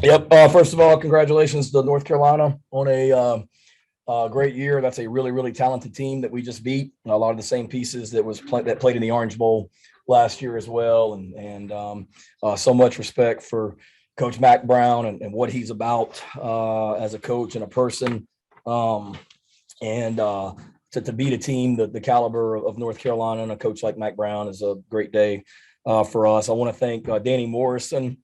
Yep. First of all, congratulations to North Carolina on a great year. That's a really, really talented team that we just beat. A lot of the same pieces that played in the Orange Bowl last year as well, and so much respect for Coach Mac Brown and what he's about as a coach and a person. And to beat a team the caliber of North Carolina and a coach like Mac Brown is a great day for us. I want to thank Danny Morrison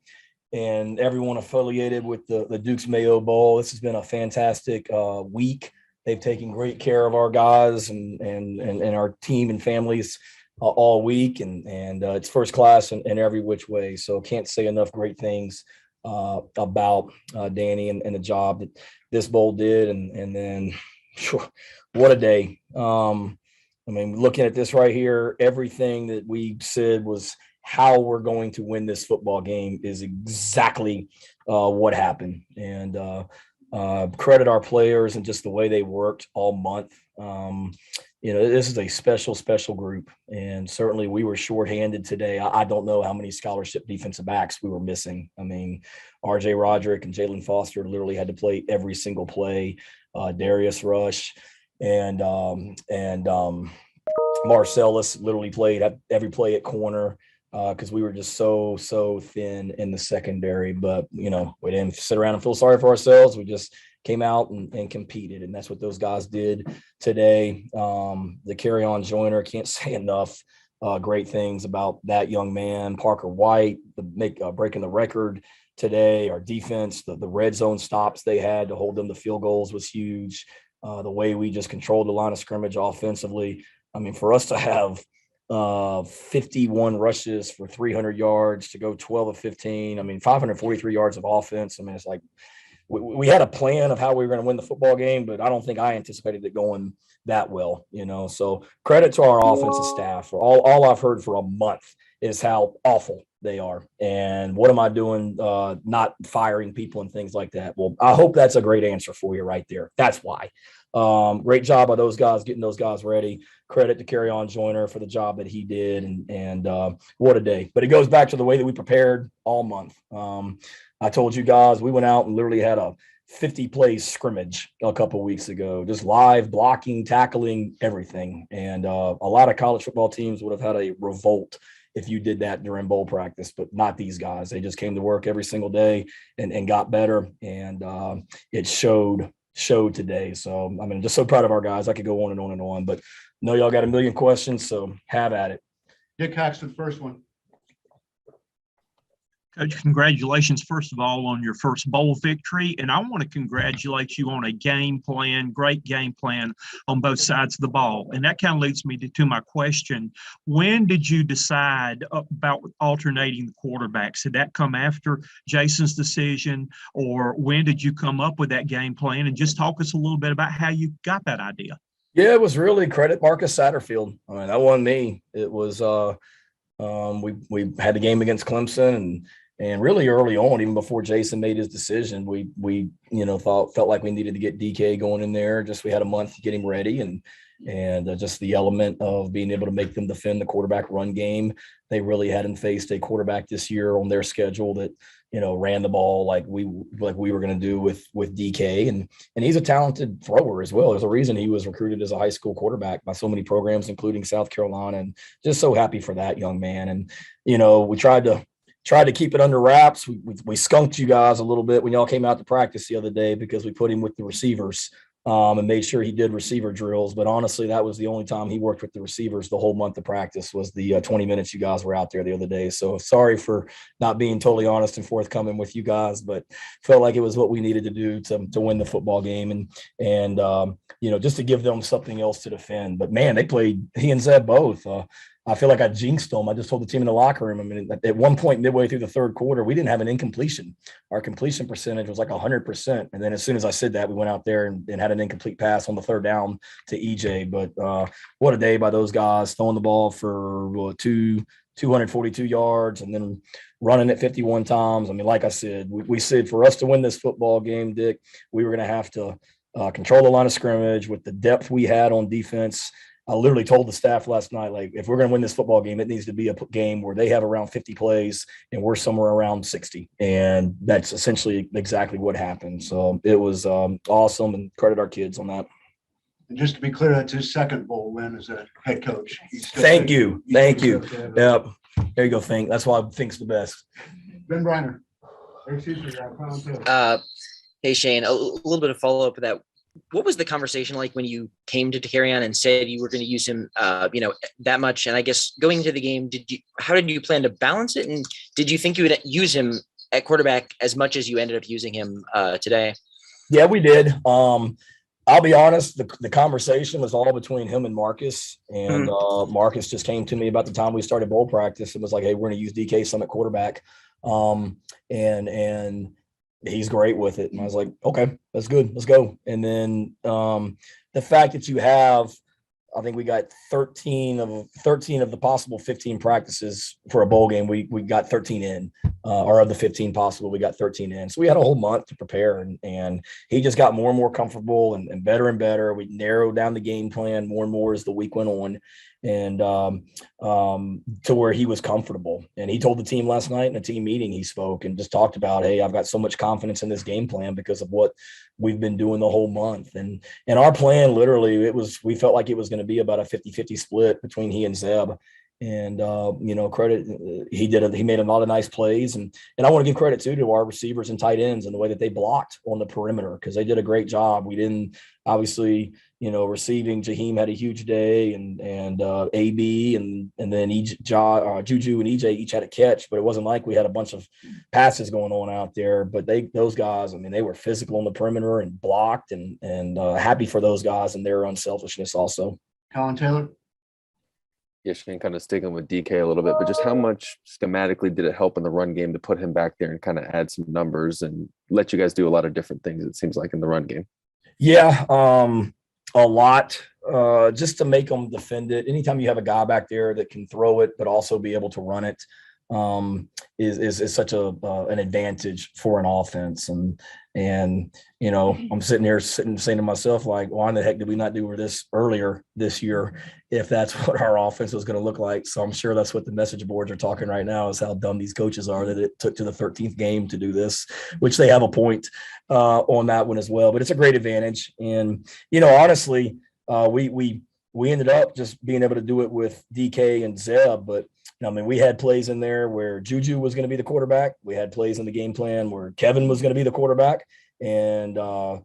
and everyone affiliated with the Duke's Mayo Bowl. This has been a fantastic week. They've taken great care of our guys and our team and families all week, and it's first class in every which way. So can't say enough great things about Danny and the job that this bowl did, and then what a day. I mean, looking at this right here, everything that we said was how we're going to win this football game is exactly what happened. And credit our players and just the way they worked all month. This is a special group, and certainly we were shorthanded today. I don't know how many scholarship defensive backs we were missing. I mean, R.J. Roderick and Jalen Foster literally had to play every single play. Darius Rush and Marcellus literally played every play at corner because we were just so thin in the secondary. But, we didn't sit around and feel sorry for ourselves. We just came out and competed, and that's what those guys did today. The Carry-On Joiner, can't say enough great things about that young man. Parker White, breaking the record today. Our defense, the red zone stops they had to hold them to field goals was huge. The way we just controlled the line of scrimmage offensively. I mean, for us to have 51 rushes for 300 yards, to go 12 of 15, I mean, 543 yards of offense. I mean, it's like we had a plan of how we were going to win the football game, but I don't think I anticipated it going that well, So credit to our offensive staff. All I've heard for a month is how awful they are. And what am I doing not firing people and things like that? Well, I hope that's a great answer for you right there. That's why. Great job by those guys, getting those guys ready. Credit to Carry-On Joiner for the job that he did, and what a day. But it goes back to the way that we prepared all month. I told you guys we went out and literally had a 50 plays scrimmage a couple of weeks ago, just live blocking, tackling, everything. And a lot of college football teams would have had a revolt if you did that during bowl practice, but not these guys. They just came to work every single day and got better, and it showed today. So, I mean, just so proud of our guys. I could go on and on and on, but know y'all got a million questions, so have at it. Dick Cox, first one. Coach, congratulations, first of all, on your first bowl victory. And I want to congratulate you on a game plan, great game plan on both sides of the ball. And that kind of leads me to my question. When did you decide about alternating the quarterbacks? Did that come after Jason's decision, or when did you come up with that game plan? And just talk us a little bit about how you got that idea. Yeah, it was really credit Marcus Satterfield. I mean, that wasn't me. It was we had the game against Clemson, and really early on, even before Jason made his decision, we felt like we needed to get DK going in there. Just we had a month to get him ready, and just the element of being able to make them defend the quarterback run game. They really hadn't faced a quarterback this year on their schedule that ran the ball like we were going to do with DK, and he's a talented thrower as well. There's a reason he was recruited as a high school quarterback by so many programs, including South Carolina, and just so happy for that young man. And we tried to keep it under wraps. We skunked you guys a little bit when y'all came out to practice the other day because we put him with the receivers and made sure he did receiver drills. But honestly, that was the only time he worked with the receivers the whole month of practice was the 20 minutes you guys were out there the other day. So sorry for not being totally honest and forthcoming with you guys, but felt like it was what we needed to do to win the football game and just to give them something else to defend. But man, they played, he and Zeb both. I feel like I jinxed them. I just told the team in the locker room, I mean, at one point midway through the third quarter, we didn't have an incompletion. Our completion percentage was like 100%. And then as soon as I said that, we went out there and had an incomplete pass on the third down to EJ. But what a day by those guys, throwing the ball for 242 yards and then running it 51 times. I mean, like I said, we said for us to win this football game, Dick, we were going to have to control the line of scrimmage with the depth we had on defense I literally told the staff last night, like, if we're going to win this football game, it needs to be a game where they have around 50 plays and we're somewhere around 60. And that's essentially exactly what happened. So it was awesome, and credit our kids on that. And just to be clear, that's his second bowl win as a head coach. Thank you. Yep. There you go, Fink. That's why Fink's the best. Ben Briner. Hey, Shane, a little bit of follow-up to that. What was the conversation like when you came to Carrion and said you were going to use him, that much? And I guess going into the game, how did you plan to balance it? And did you think you would use him at quarterback as much as you ended up using him today? Yeah, we did. I'll be honest, the conversation was all between him and Marcus. And Marcus just came to me about the time we started bowl practice and was like, hey, we're going to use DK some at quarterback. And he's great with it. And I was like, okay, that's good. Let's go. And then the fact that you have, I think we got 13 of the possible 15 practices for a bowl game. We got 13 in, or of the 15 possible, we got 13 in. So we had a whole month to prepare, and he just got more and more comfortable and better and better. We narrowed down the game plan more and more as the week went on, and to where he was comfortable. And he told the team last night in a team meeting, he spoke and just talked about, hey, I've got so much confidence in this game plan because of what we've been doing the whole month. And our plan, literally, we felt like it was going to be about a 50-50 split between he and Zeb. And, credit, he made a lot of nice plays. And I want to give credit too to our receivers and tight ends and the way that they blocked on the perimeter, because they did a great job. We didn't, obviously, receiving, Jaheim had a huge day, and AB and then Juju and EJ each had a catch, but it wasn't like we had a bunch of passes going on out there. But those guys, I mean, they were physical on the perimeter and blocked, and happy for those guys and their unselfishness also. Colin Taylor. Yeah, Shane, kind of sticking with DK a little bit, but just how much schematically did it help in the run game to put him back there and kind of add some numbers and let you guys do a lot of different things, it seems like, in the run game? Yeah, a lot, just to make them defend it. Anytime you have a guy back there that can throw it but also be able to run it, is such an advantage for an offense. And I'm sitting here saying to myself, like, why in the heck did we not do this earlier this year if that's what our offense was going to look like? So I'm sure that's what the message boards are talking right now, is how dumb these coaches are that it took to the 13th game to do this, which they have a point on that one as well. But it's a great advantage. And, honestly, we ended up just being able to do it with DK and Zeb, but I mean, we had plays in there where Juju was going to be the quarterback. We had plays in the game plan where Kevin was going to be the quarterback, and then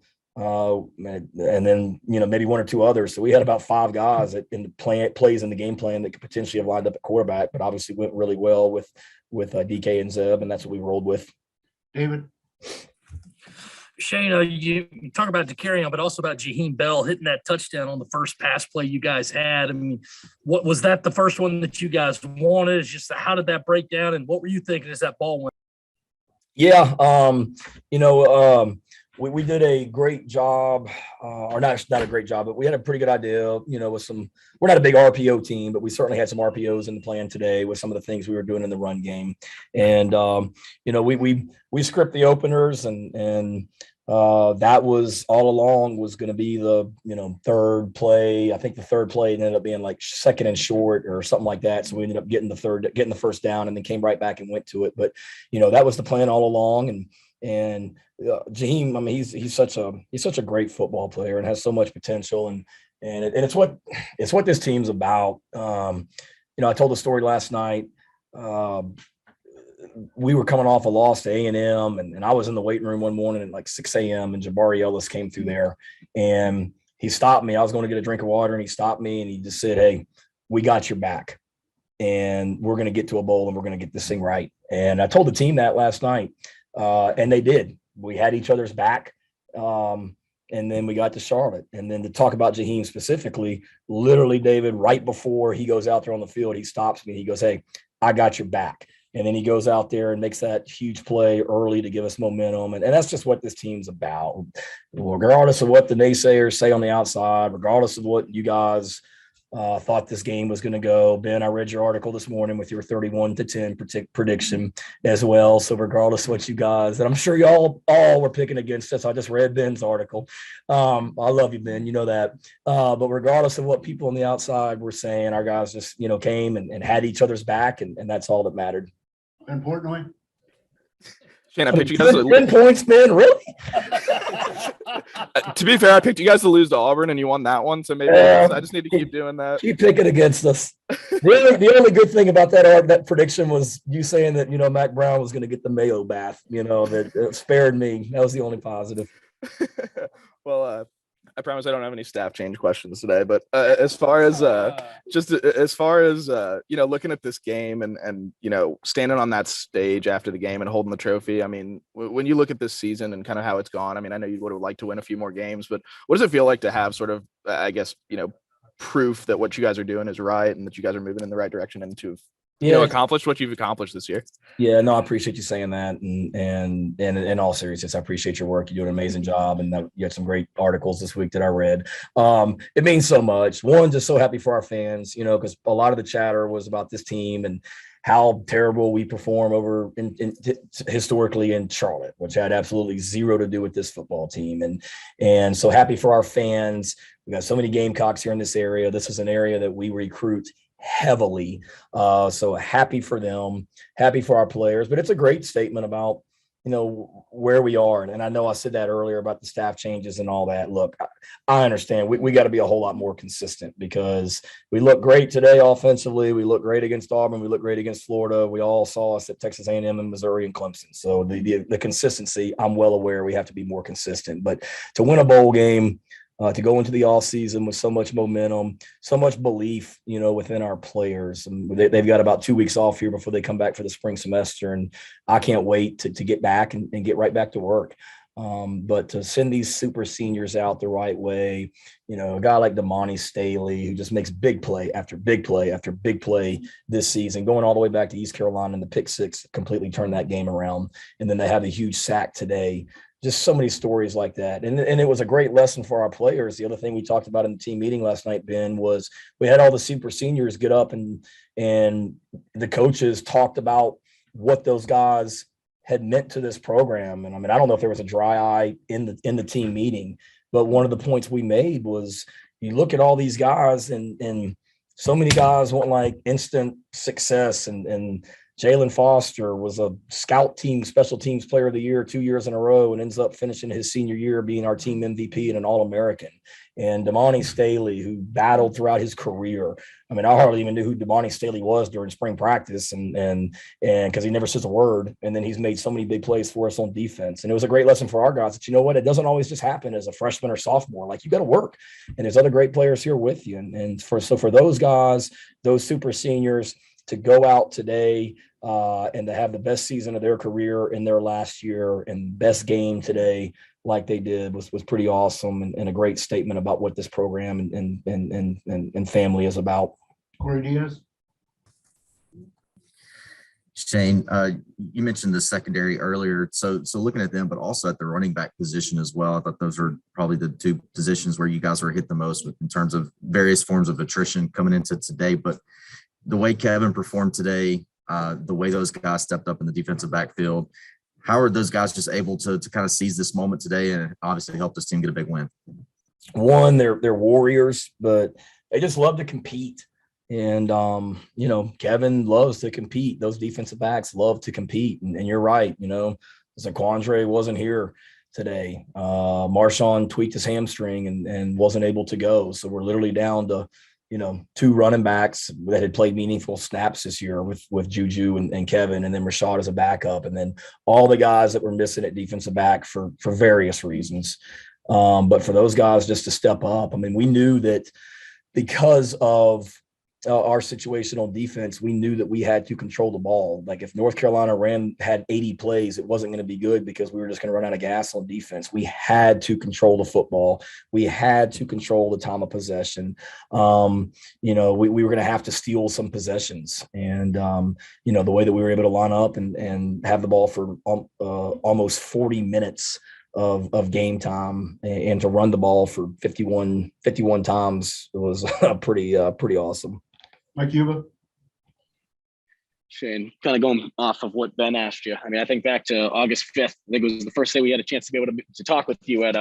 maybe one or two others. So we had about 5 guys in the plays in the game plan that could potentially have lined up at quarterback, but obviously went really well with DK and Zeb, and that's what we rolled with. David. Shane, you talk about DeCarrion, but also about Jaheim Bell hitting that touchdown on the first pass play you guys had. I mean, what was that the first one that you guys wanted? It's just how did that break down, and what were you thinking as that ball went? Yeah, we did a great job, or not a great job, but we had a pretty good idea, with we're not a big RPO team, but we certainly had some RPOs in the plan today with some of the things we were doing in the run game. And, we script the openers, and that was all along was going to be the, third play. I think the third play ended up being like second and short or something like that. So we ended up getting the first down, and then came right back and went to it. But, that was the plan all along. And Jaheim, I mean, he's such a great football player and has so much potential, and it's what this team's about. I told the story last night. We were coming off a loss to A&M, and I was in the waiting room one morning at like 6 a.m. and Jabari Ellis came through there, and he stopped me. I was going to get a drink of water, and he stopped me, and he just said, "Hey, we got your back, and we're going to get to a bowl, and we're going to get this thing right." And I told the team that last night, and they did. We had each other's back, and then we got to Charlotte. And then to talk about Jaheim specifically, literally, David, right before he goes out there on the field, he stops me. He goes, "Hey, I got your back." And then he goes out there and makes that huge play early to give us momentum. And that's just what this team's about. Regardless of what the naysayers say on the outside, regardless of what you guys Thought this game was going to go. Ben, I read your article this morning with your 31-10 prediction as well. So regardless of what you guys, and I'm sure y'all all were picking against us. I just read Ben's article. I love you, Ben. You know that. But regardless of what people on the outside were saying, our guys just, came and had each other's back, and that's all that mattered. Importantly, Shane, I picked you guys 10 points, Ben. Really? to be fair, I picked you guys to lose to Auburn, and you won that one. So maybe I just need to keep doing that. Keep picking against us. The only good thing about that prediction was you saying that Mac Brown was going to get the Mayo bath. That it spared me. That was the only positive. Well, I promise I don't have any staff change questions today. But as far as looking at this game and standing on that stage after the game and holding the trophy, I mean, when you look at this season and kind of how it's gone, I mean, I know you would have liked to win a few more games, but what does it feel like to have sort of, I guess, proof that what you guys are doing is right and that you guys are moving in the right direction and to accomplished what you've accomplished this year? Yeah, no, I appreciate you saying that. And in all seriousness, I appreciate your work. You do an amazing job, and you had some great articles this week that I read. It means so much. One, just so happy for our fans, because a lot of the chatter was about this team and how terrible we perform over historically in Charlotte, which had absolutely zero to do with this football team. And so happy for our fans. We got so many Gamecocks here in this area. This is an area that we recruit heavily. So happy for them, happy for our players, but it's a great statement about, where we are. And I know I said that earlier about the staff changes and all that. Look, I understand we got to be a whole lot more consistent because we look great today offensively. We look great against Auburn. We look great against Florida. We all saw us at Texas A&M and Missouri and Clemson. So the consistency, I'm well aware we have to be more consistent, but to win a bowl game, to go into the off season with so much momentum, so much belief, within our players. And they've got about 2 weeks off here before they come back for the spring semester. And I can't wait to get back and get right back to work. But to send these super seniors out the right way, a guy like Damani Staley, who just makes big play after big play after big play this season, going all the way back to East Carolina, and the pick six completely turned that game around. And then they have the huge sack today. Just so many stories like that. And it was a great lesson for our players. The other thing we talked about in the team meeting last night, Ben, was we had all the super seniors get up and the coaches talked about what those guys had meant to this program. And I mean, I don't know if there was a dry eye in the team meeting, but one of the points we made was you look at all these guys and so many guys want like instant success and Jalen Foster was a scout team special teams player of the year 2 years in a row and ends up finishing his senior year being our team MVP and an All-American. And Damani Staley, who battled throughout his career. I mean, I hardly even knew who Damani Staley was during spring practice and because he never says a word. And then he's made so many big plays for us on defense. And it was a great lesson for our guys that, it doesn't always just happen as a freshman or sophomore. Like, you got to work. And there's other great players here with you. And for those guys, those super seniors, to go out today and to have the best season of their career in their last year and best game today like they did was pretty awesome and a great statement about what this program and family is about. Corey Diaz. Shane, you mentioned the secondary earlier. So looking at them, but also at the running back position as well. I thought those were probably the two positions where you guys were hit the most with in terms of various forms of attrition coming into today. But the way Kevin performed today, the way those guys stepped up in the defensive backfield, how are those guys just able to kind of seize this moment today and obviously help this team get a big win? One, they're warriors, but they just love to compete. And, Kevin loves to compete. Those defensive backs love to compete. And you're right. Zaquandre wasn't here today. Marshawn tweaked his hamstring and wasn't able to go. So we're literally down to, two running backs that had played meaningful snaps this year with Juju and Kevin, and then Rashad as a backup. And then all the guys that were missing at defensive back for various reasons. But for those guys just to step up, I mean, we knew that because of our situation on defense, we knew that we had to control the ball. Like, if North Carolina had 80 plays, it wasn't going to be good because we were just going to run out of gas on defense. We had to control the football. We had to control the time of possession. We were going to have to steal some possessions. And, the way that we were able to line up and have the ball for almost 40 minutes of game time, and to run the ball for 51 times was pretty awesome. Mike Cuba? Shane, kind of going off of what Ben asked you. I mean, I think back to August 5th. I think it was the first day we had a chance to be able to talk with you at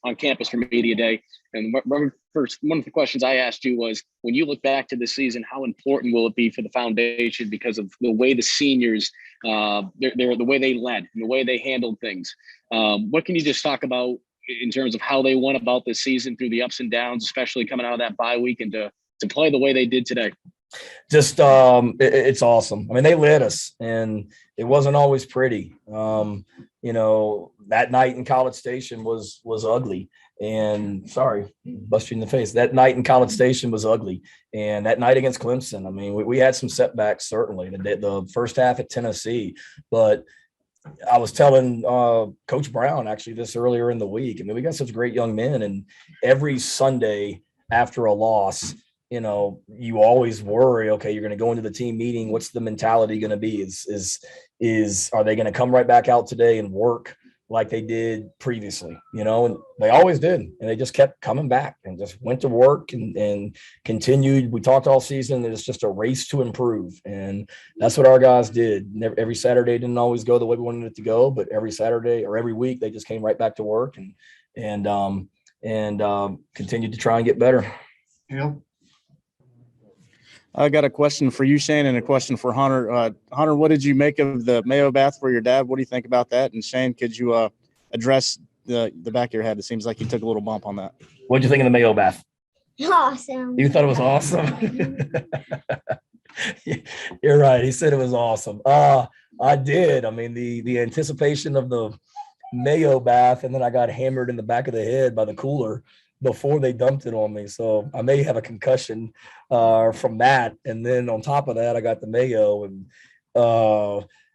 on campus for media day. And one of the questions I asked you was, when you look back to the season, how important will it be for the foundation because of the way the seniors, the way they led and the way they handled things? What can you just talk about in terms of how they went about this season through the ups and downs, especially coming out of that bye week, and to play the way they did today? Just it's awesome. I mean, they led us, and it wasn't always pretty. You know, that night in College Station was ugly, and sorry, bust you in the face. That night in College Station was ugly, and that night against Clemson, I mean, we had some setbacks, certainly the first half at Tennessee, but I was telling Coach Brown actually this earlier in the week. I mean, we got such great young men, and every Sunday after a loss, you know, you always worry, okay, you're going to go into the team meeting. What's the mentality going to be? Are they going to come right back out today and work like they did previously? You know, and they always did. And they just kept coming back and just went to work and continued. We talked all season that it's just a race to improve. And that's what our guys did. Every Saturday didn't always go the way we wanted it to go, but every Saturday or every week, they just came right back to work and continued to try and get better. Yeah. I got a question for you, Shane, and a question for Hunter. Hunter, what did you make of the Mayo bath for your dad? What do you think about that? And Shane, could you address the back of your head? It seems like you took a little bump on that. What'd you think of the Mayo bath? Awesome. You thought it was awesome? You're right. He said it was awesome. I did. I mean, the anticipation of the Mayo bath, and then I got hammered in the back of the head by the cooler before they dumped it on me. So I may have a concussion from that. And then on top of that, I got the Mayo, and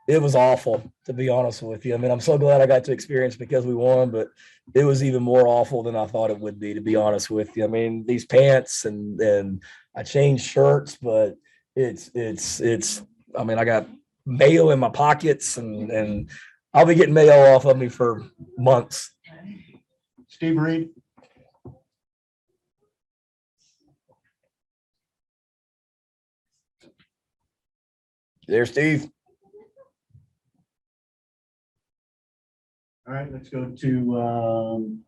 it was awful, to be honest with you. I mean, I'm so glad I got to experience because we won, but it was even more awful than I thought it would be, to be honest with you. I mean, these pants and I changed shirts, but it's I mean, I got Mayo in my pockets, and I'll be getting Mayo off of me for months. Steve Reed? There, Steve. All right, let's go to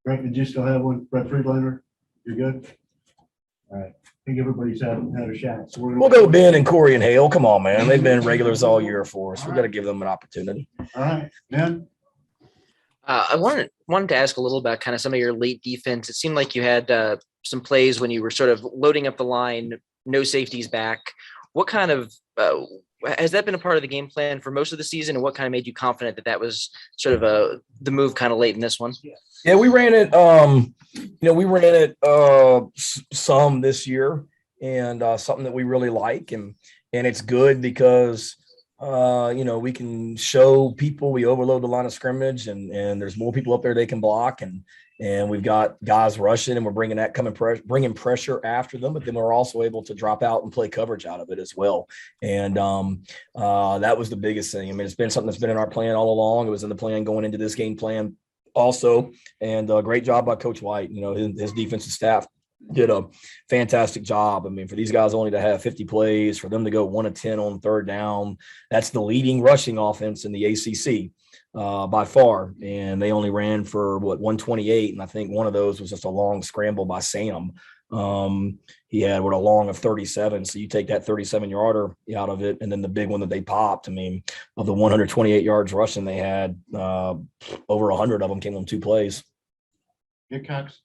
Brett. Did you still have one? Brett Friedlander? You're good? All right. I think everybody's had a shot. So We'll go Ben and Corey and Hale. Come on, man. They've been regulars all year for us. We've got to give them an opportunity. All right, Ben. I wanted to ask a little about kind of some of your late defense. It seemed like you had some plays when you were sort of loading up the line, no safeties back. What kind of has that been a part of the game plan for most of the season, and what kind of made you confident that was sort of the move kind of late in this one? Yeah, we ran it. We ran it some this year, and something that we really like, and it's good because we can show people we overload the line of scrimmage, and there's more people up there they can block, and we've got guys rushing, and we're bringing pressure after them, but then we're also able to drop out and play coverage out of it as well. And that was the biggest thing. I mean, it's been something that's been in our plan all along. It was in the plan going into this game plan also, and a great job by Coach White. You know, his defensive staff did a fantastic job. I mean, for these guys only to have 50 plays, for them to go 1 of 10 on third down, that's the leading rushing offense in the ACC by far. And they only ran for 128. And I think one of those was just a long scramble by Sam. He had a long of 37. So you take that 37-yarder out of it. And then the big one that they popped, I mean, of the 128 yards rushing they had, over 100 of them came on 2 plays. Nick Cox.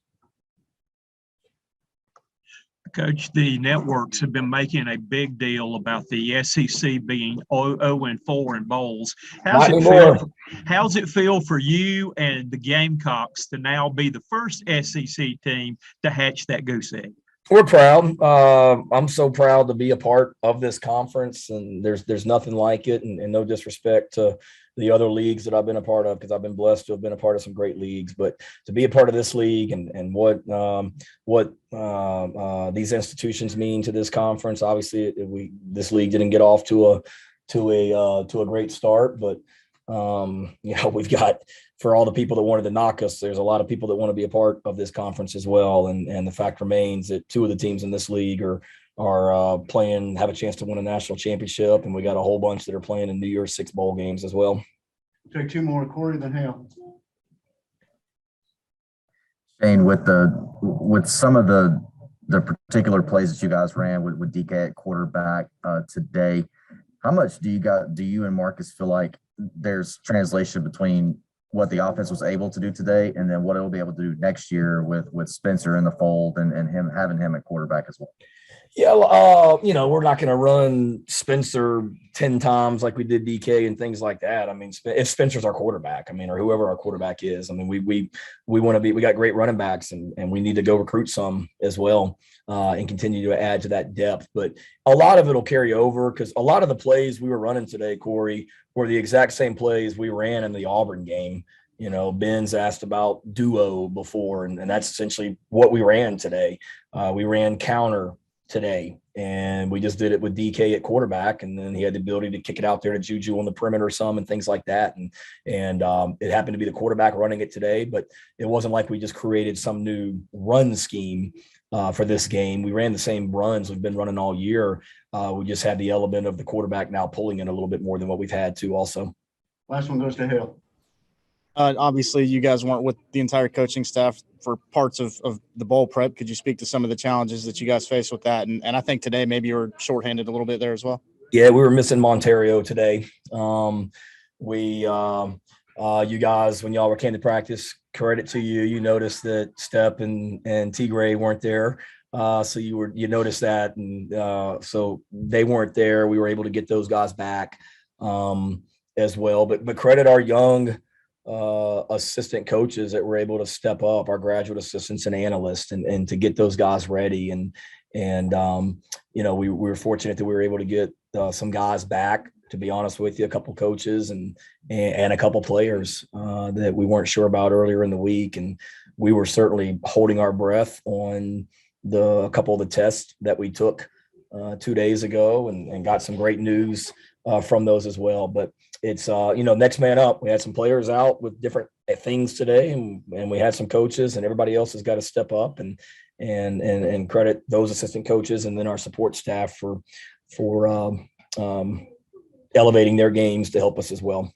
Coach, the networks have been making a big deal about the SEC being 0-4 in bowls. How's it feel for you and the Gamecocks to now be the first SEC team to hatch that goose egg? We're proud. I'm so proud to be a part of this conference, and there's nothing like it. And no disrespect to the other leagues that I've been a part of, because I've been blessed to have been a part of some great leagues. But to be a part of this league and what these institutions mean to this conference, obviously this league didn't get off to a great start, but We've got, for all the people that wanted to knock us, there's a lot of people that want to be a part of this conference as well. And the fact remains that two of the teams in this league are playing, have a chance to win a national championship. And we got a whole bunch that are playing in New Year's Six bowl games as well. Take two more, Corey, then Hale. Shane, with some of the particular plays that you guys ran with DK at quarterback today, how much do you and Marcus feel like there's translation between what the offense was able to do today and then what it'll be able to do next year with Spencer in the fold and having him at quarterback as well? Yeah, we're not going to run Spencer 10 times like we did DK and things like that. I mean, if Spencer's our quarterback, or whoever our quarterback is, we want to be, we got great running backs and we need to go recruit some as well and continue to add to that depth. But a lot of it'll carry over because a lot of the plays we were running today, Corey, were the exact same plays we ran in the Auburn game. Ben's asked about duo before, and that's essentially what we ran today. We ran counter today, and we just did it with DK at quarterback, and then he had the ability to kick it out there to Juju on the perimeter some and things like that. And it happened to be the quarterback running it today, but it wasn't like we just created some new run scheme for this game. We ran the same runs we've been running all year. We just had the element of the quarterback now pulling in a little bit more than what we've had to also. Last one goes to Hale. Obviously, you guys weren't with the entire coaching staff for parts of the bowl prep. Could you speak to some of the challenges that you guys faced with that? And I think today maybe you were shorthanded a little bit there as well. Yeah, we were missing Monterio today. You guys, when y'all came to practice, credit to you, you noticed that Step and T. Gray weren't there. So you noticed that, and so they weren't there. We were able to get those guys back as well. But credit our young assistant coaches that were able to step up, our graduate assistants and analysts, and to get those guys ready. And we were fortunate that we were able to get some guys back, to be honest with you, a couple coaches and a couple players that we weren't sure about earlier in the week. And we were certainly holding our breath on a couple of the tests that we took 2 days ago and got some great news from those as well. But it's next man up. We had some players out with different things today, and we had some coaches, and everybody else has got to step up and credit those assistant coaches and then our support staff for elevating their games to help us as well.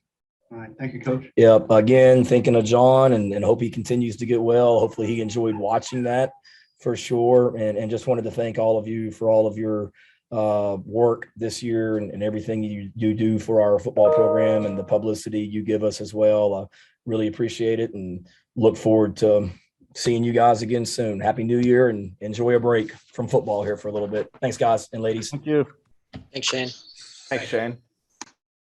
All right. Thank you, Coach. Yeah. Again, thinking of John and hope he continues to get well. Hopefully he enjoyed watching that for sure. And just wanted to thank all of you for all of your work this year and everything you do for our football program and the publicity you give us as well. I really appreciate it and look forward to seeing you guys again soon. Happy New Year and enjoy a break from football here for a little bit. Thanks, guys and ladies. Thank you. Thanks, Shane. Thanks, Shane.